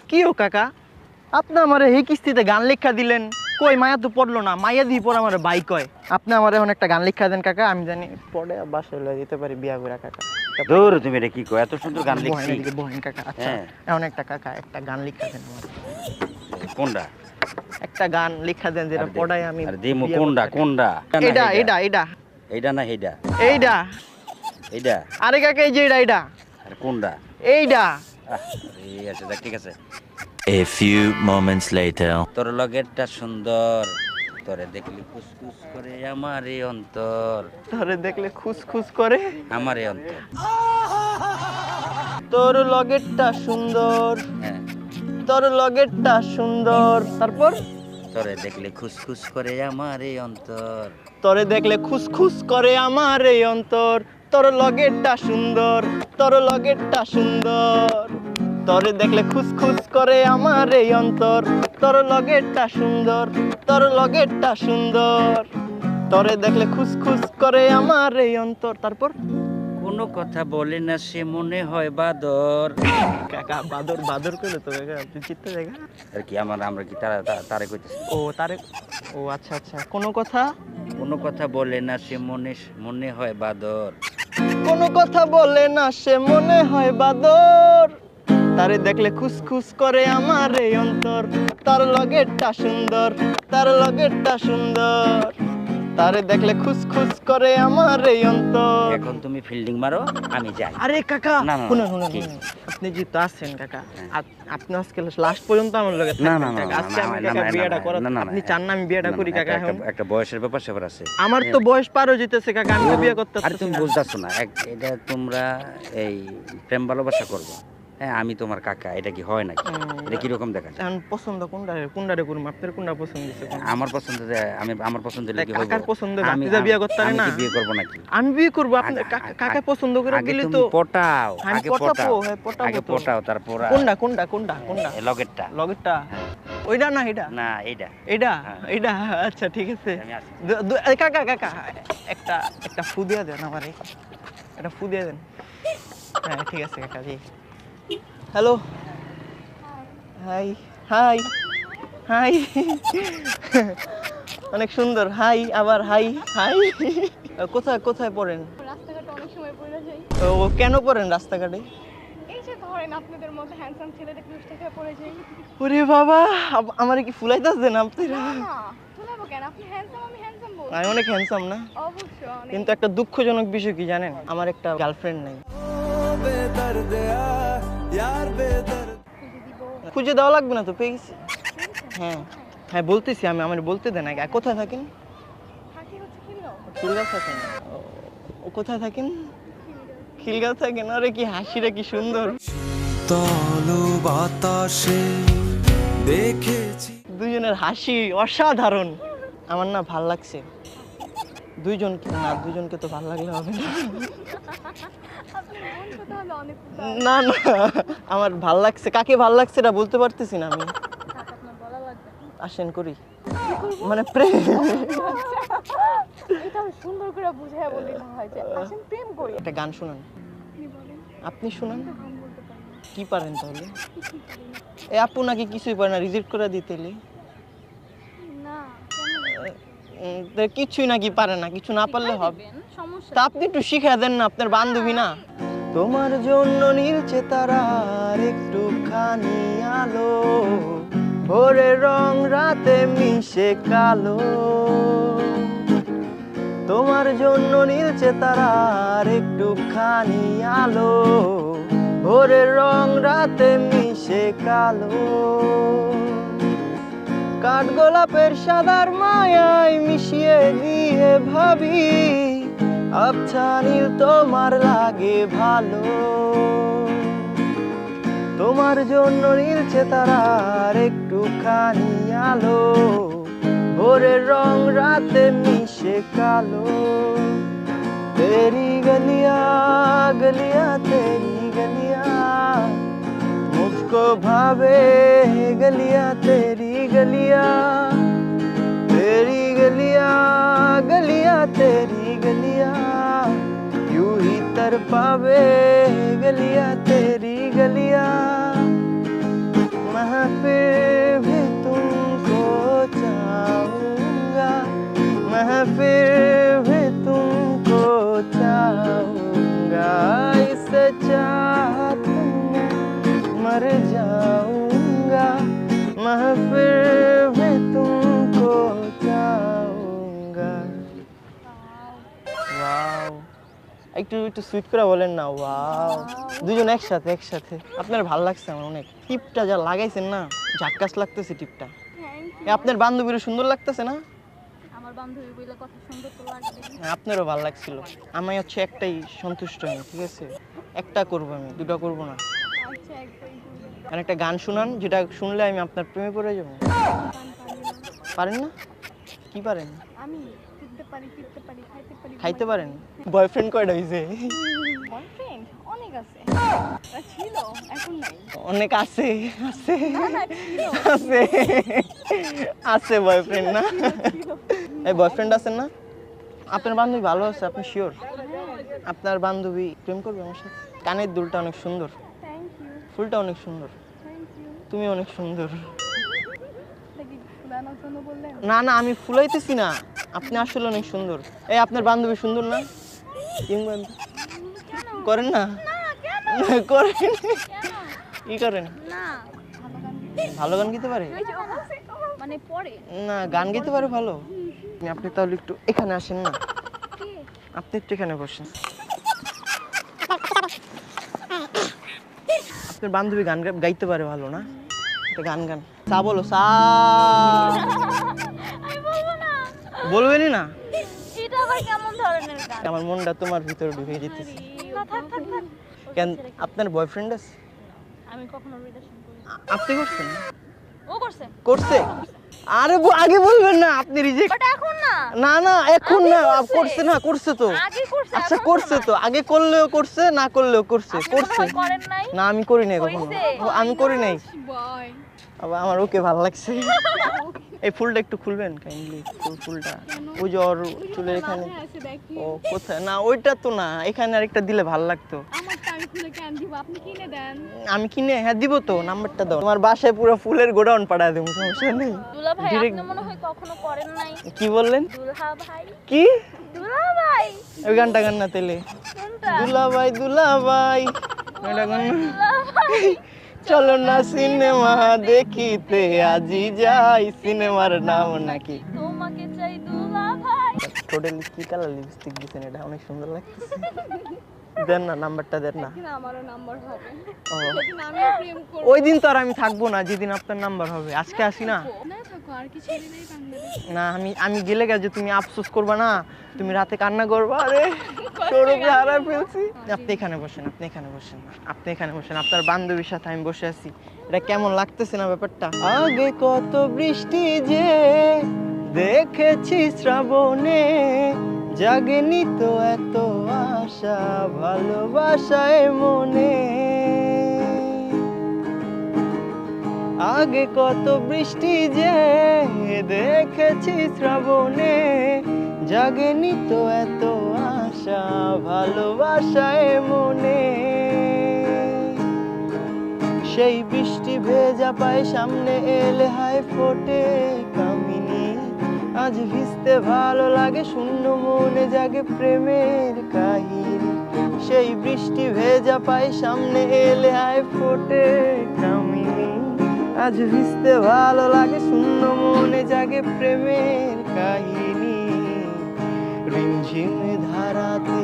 কিও কাকা, আপনি আমার এই কিস্তিতে গান লেখা দিলেন, কই মায়া তো পড়লো না, মায়া দিয়ে পর আমার ভাই কয়। আপনি আমার এখন একটা গান লেখা দেন কাকা, আমি জানি পড়ে বাসায় লয়ে যেতে পারি বিয়া করে কাকা। দূর তুমি এটা কি কো, এত সুন্দর গান লিখছি। বহেন কাকা, আচ্ছা হ্যাঁ। এখন একটা কাকা একটা গান লেখা দেন আমার, কোনটা? একটা গান লেখা দেন যেটা পড়াই আমি। আর দিমু বিয়া কোনটা করতে- কোনটা? এইটা এইটা এইটা এইটা না এইটা? এইটা। এইটা? আরে কাকা এই যে এইটা এইটা আর কোনটা? এইটা। এই আছে দেখ, ঠিক আছে। A few moments later. তোর লগেরটা সুন্দর, তোরে দেখলি খুসখুস করে আমার এই অন্তর, তোরে দেখলে খুস খুস করে আমার এই অন্তর। তোর লগেরটা সুন্দর, হ্যাঁ। তোর লগেরটা সুন্দর, তারপর তোরে দেখলে খুসখুস করে আমার এই অন্তর। তোরে দেখলে খুস খুস করে আমার এই অন্তর, তোর লগেরটা সুন্দর, তোর লগেরটা সুন্দর, তোরে দেখলে খুস খুস করে আমার এই অন্তর, তোর লগেরটা সুন্দর, তোর লগেরটা সুন্দর, তোরে দেখলে খুস খুস করে আমার এই অন্তর, তারপর কোনো কথা বলে না সে মনে হয় বাদর। কাকা বাদর বাদর কইলো তো কাকা, তুই চিত্তে জায়গা আর কি আমরা কি তারে কইতেছি? ও তারে, ও আচ্ছা আচ্ছা, কোনো কথা, কোনো কথা বলে না সে মনে হয় বাদর। কোনো কথা বলে না সে মনে হয় বাদর, তারে দেখলে খুস খুস করে আমার এই অন্তর, তার লগেরটা সুন্দর, তার লগেরটা সুন্দর, তারে দেখলে খুস খুস করে আমার এই অন্তর। এখন তুমি ফিল্ডিং মারো, আমি যাই। আরে কাকা না, না, শুনুন শুনুন কি? শুনুন, আপনি যেহেতু আছেন কাকা, আপনি আজকে লাস্ট পর্যন্ত আমার লগে না, থাকবেন না, না, কাকা। না, আজকে না, আমি না, কাকা না, বিয়েটা না, করা, না, না, আপনি না, চান না আমি বিয়েটা না, করি কাকা? এখন একটা বয়সের ব্যাপার স্যাপার আছে। আমার তো বয়স পার হয়ে যেতেছে কাকা, আমি তো বিয়ে করতে আরে পারতেছি তুমি না। বুঝতেছো না, এটা তোমরা এই প্রেম ভালোবাসা করবো। হ্যাঁ, আমি তোমার কাকা, এটা কি হয় নাকি? এটা কিরকম দেখা যায়? এখন পছন্দ কোনটারে কোনটারে করুম, আপনার কোনটা পছন্দ হইছে কোন? আমার পছন্দ, আমার পছন্দ হলে কি কাকার হইব? পছন্দ আমি ভাতিজা বিয়ে করতে পারে আমি না? কি বিয়ে করব নাকি? আমি বিয়ে করব, আপনি কাকা পছন্দ করে আগে দিলে তুমি তো পটাও, আমি আগে পটাবো, পটাও, হ্যাঁ পটাবো আগে তো। পটাও, তারপর কোনটা কোনটা কোনটা কোনটা এই লগেরটা। লগেরটা? ওইটা না এটা? না, এইটা। এটা হ্যাঁ। এটা আচ্ছা ঠিক আছে। আমি আসি। কাকা কাকা একটা একটা ফু দিয়ে দেন আমারে, একটা ফু দিয়ে দেন। হ্যাঁ ঠিক আছে কাকা জি। হ্যালো, হাই হাই হাই, অনেক সুন্দর, হাই আবার হাই হাই। কোথায় কোথায় পড়েন? রাস্তাঘাটে অনেক সময় পড়ে যাই। ও কেন পড়েন রাস্তাঘাটে? এই যে ধরেন আপনাদের মতো হ্যান্ডসাম ছেলে দেখলে উঠে থেকে পড়ে যাই। ওরে বাবা, আমারে কি ফুলাইতাছেন আপনারা? না শোনাবো কেন, আপনি হ্যান্ডসাম আমি হ্যান্ডসাম বল। আমি অনেক হ্যান্ডসাম না, অবশ্যই অনেক। কিন্তু একটা দুঃখজনক বিষয় কি জানেন, আমার একটা গার্লফ্রেন্ড নাই। খুঁজে দিব। খুঁজে দেওয়া লাগবে না তো, পেয়ে গেছি। হ্যাঁ হ্যাঁ বলতেছি, আমি আমার বলতে দেন আগে। কোথায় থাকেন? থাকি হচ্ছে খিলগাঁও। খিলগাঁও থাকেন? ও কোথায় থাকেন? খিলগাঁও থাকেন? আরে কি হাসিটা কি সুন্দর। তলু বাতাসে দেখেছি দুইজনের হাসি অসাধারণ, আমার না ভাল লাগছে। দুইজনকে না, দুইজনকে তো ভাল লাগলে হবে না। আপনি মন কথা হলে অনেক না না, আমার ভাল লাগছে। কাকে ভাল লাগছে এটা বলতে পারতেছি না আমি। থাক, আপনার বলা লাগবে না। আসেন করি, মানে প্রেম। এটা আমি সুন্দর করে বুঝাইয়া বললি না হয় যে আসেন প্রেম করি। একটা গান শুনান, আপনি বলেন। আপনি শুনান। গান বলতে পারি না। কি পারেন তাহলে? এ আপু নাকি কিছুই পারে না, রিজেক্ট করে দিতেলি। না কেন কিছুই নাকি পারে না, কিছু না পারলে হবে। দিবেন, সমস্যা তা আপনি একটু শিখা দেন না, আপনার বান্ধবী না। তোমার জন্য নীলছে তারার একটুখানি আলো, ভোরের রং রাতে মিশে কালো। তোমার জন্য নীলছে তারার একটুখানি আলো, ভোরের রং রাতে মিশে কালো। কাঠগোলাপের সাদার মায়ায় মিশিয়ে দিয়ে ভাবি, আবছা নীল তোমার লাগে ভালো। তোমার জন্য নীলছে তারার একটুখানি আলো, ভোরের রং রাতে মিশে কালো। তেরি গলিয়া গলিয়া তেরি গলিয়া, मुझको भावे गलिया तेरी गलिया, तेरी गलिया गलिया तेरी गलिया, यूं ही तरपावे गलिया तेरी गलिया। मैं একটু একটু সুইট করে বলেন না। ওয়াও, দুজন একসাথে একসাথে। আপনার ভালো লাগছে আমার অনেক। টিপটা যা লাগাইছেন না, ঝাক্কাস লাগতেছে টিপটা। থ্যাংক এ, আপনার বান্ধবীরও সুন্দর লাগতেছে না? আমার বান্ধবী বলে কথা সুন্দর তো লাগবে। হ্যাঁ, আপনারও ভালো লাগছিল। আমি হচ্ছে একটাই সন্তুষ্ট আমি, ঠিক আছে? একটা করবো আমি, দুটো করবো না। আচ্ছা একটাই বলবেন। আর একটা গান শুনান, যেটা শুনলে আমি আপনার প্রেমে পড়ে যাবো। গান পারি না। পারেন না? কি পারেন? আমি টিপতে পারি, টিপতে পারি, খাইতে পারি। খাইতে পারেন? বয়ফ্রেন্ড কয়টা হয়েছে? বয়ফ্রেন্ড অনেক আছে। ছিল, এখন নাই। অনেক আছে, আছে না না ছিল। আছে আছে বয়ফ্রেন্ড না? এই বয়ফ্রেন্ড আছেন না? আপনার বান্ধবী ভালো আছে, আপনি শিওর? আপনার বান্ধবী প্রেম করবে আমার সাথে? কানের দুলটা অনেক সুন্দর, থ্যাংক ইউ, ফুলটা অনেক সুন্দর, থ্যাংক ইউ। তুমি অনেক সুন্দর। দেখি ফুলানোর জন্য বললেন? না না, আমি ফুলাইতেছি না, আপনি আসলে অনেক সুন্দর। এই আপনার বান্ধবী সুন্দর না? করেন না? করেন? কি করেন? না, ভালো গান ভালো গান গাইতে পারে? মানে পরে না, গান গাইতে পারে ভালো। আপনি তাহলে একটু এখানে আসেন না, কি? আপনি একটু এখানে বসেন। আপনার বান্ধবী গান গাইতে পারে ভালো না? একটা গান গান, চা বলো, চা। আমি বলবো না। বলবেনই না? এটা আবার কেমন ধরনের গান? আমার মনটা তোমার ভিতরে ঢুকে যেতেছে। না থাক থাক থাক। কেন, আপনার বয়ফ্রেন্ড আছে? আমি কখনো রিলেশন করি না। আপনি করছেন? ও করছে, করছে? আরে আগে বলবেন না, আপনি রিজেক্ট। বাট এখন না। না না, এখন না, আগে করছে। করছে না, করছে তো। আগে করছে, আচ্ছা এখন করছে না। তো, আগে করলেও করছে, না করলেও করছে, আপনি মনে করছে। হয় করেন নাই? না আমি করি নাই কখনো, হইছে? আমি করি নাই। বয়। আবার আমার ওকে ভালো লাগছে। এই ফুলটা একটু খুলবেন কাইন্ডলি, ফুলটা ওই যে ওর চুলের এখানে। আছে দেখি। ও কোথায়? না ওইটা তো না, এখানে আরেকটা দিলে ভালো লাগতো। আমারটা আমি খুলে কেন দিব? আপনি কিনে দেন। আমি কিনে, হ্যাঁ দিব তো, নাম্বারটা দাও। তোমার বাসায় পুরো ফুলের গোডাউন পাঠায় দেবো, সমস্যা নেই। দুলা ভাই Direct- আপনি মনে হয় কখনো করেন নাই। কি বললেন? দুলহা ভাই, কি? দুলা ভাই ওই গানটা গান না তেলে। কোনটা? দুলাভাই দুলাভাই, ওইটা গান না? দুলা ভাই চলো না সিনেমা দেখিতে আজি যাই, সিনেমার নাম নাকি? তোমাকে চাই দুলা ভাই। টোটালি কি কালার লিপস্টিক দিছেন, এটা অনেক সুন্দর লাগতেছে। দেন না, নাম্বারটা দেন না। একদিন আমারও নাম্বার হবে। ও, সেদিন আমিও প্রেম করব। ওই দিন তো আর আমি থাকবো না যেদিন আপনার নাম্বার হবে। আজকে আসি না? না থাকো, আর কি ছেলে নেই বাংলাদেশে। না, আমি গেলে গেছে তুমি আফসোস করবা না, তুমি রাতে কান্না করবা, আরে সৌরভকে হারায় ফেলছি। আপনি এখানে বসেন, আপনি এখানে বসেন, আপনি এখানে বসেন, আপনার বান্ধবীর সাথে আমি বসে আছি। এটা কেমন লাগতেছে না ব্যাপারটা? আগে কত বৃষ্টি যে দেখেছি শ্রাবণে, জাগেনি তো এত আশা ভালোবাসায় মনে। আগে কত বৃষ্টি যে দেখেছি শ্রাবণে, জাগেনি তো এত আশা ভালোবাসায় মনে। সেই বৃষ্টি ভেজা পায় সামনে এলে হায় ফোটে কামিনী, আজ ভিজতে ভালো লাগে শূন্য মনে জাগে প্রেমের কাহিনী। সেই বৃষ্টি ভেজা পায় সামনে এলে হায় ফোটে কামিনী, আজ ভিজতে ভালো লাগে শূন্য মনে জাগে প্রেমের কাহিনী। রিমঝিম ধারাতে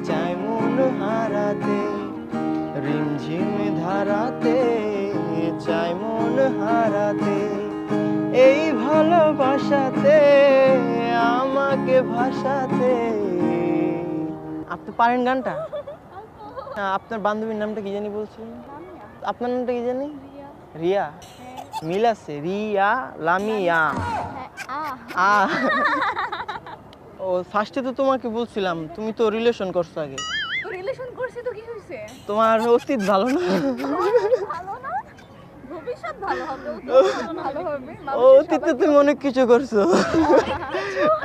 চাই মন হারাতে, রিমঝিম ধারাতে চাই মন হারাতে, এই ভালোবাসাতে আমাকে ভাসাতে। আপনি পারেন গানটা? আপনার বান্ধবীর নামটা কি জানি বলছিলেন? আপনার নামটা কি জানি? রিয়া। মিল আছে, রিয়া লামিয়া। আ ও ফার্স্টে তো তোমাকে বলছিলাম, তুমি তো রিলেশন করছো আগে। তো রিলেশন করছি তো কি হইছে? তোমার অতীত ভালো না? ভালো না? ভবিষ্যৎ ভালো হবে, ভালো হবে। ও অতীতে তুমি অনেক কিছু করছো,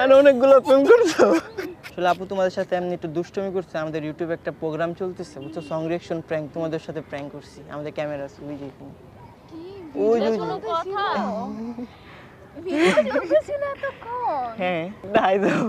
আর অনেকগুলো প্রেম করছো। আসলে আপু তোমাদের সাথে এমনি একটু দুষ্টুমি করছে। আমাদের ইউটিউবে একটা প্রোগ্রাম চলতেছে, বুঝছো, সং রিঅ্যাকশন প্র্যাঙ্ক। তোমাদের সাথে প্র্যাঙ্ক করছি, আমাদের ক্যামেরা আছে ওই যে এখানে। ওই যে, কোনো কথা? ভিডিও চলতেছিল এতক্ষণ। হ্যাঁ, দাই দাও।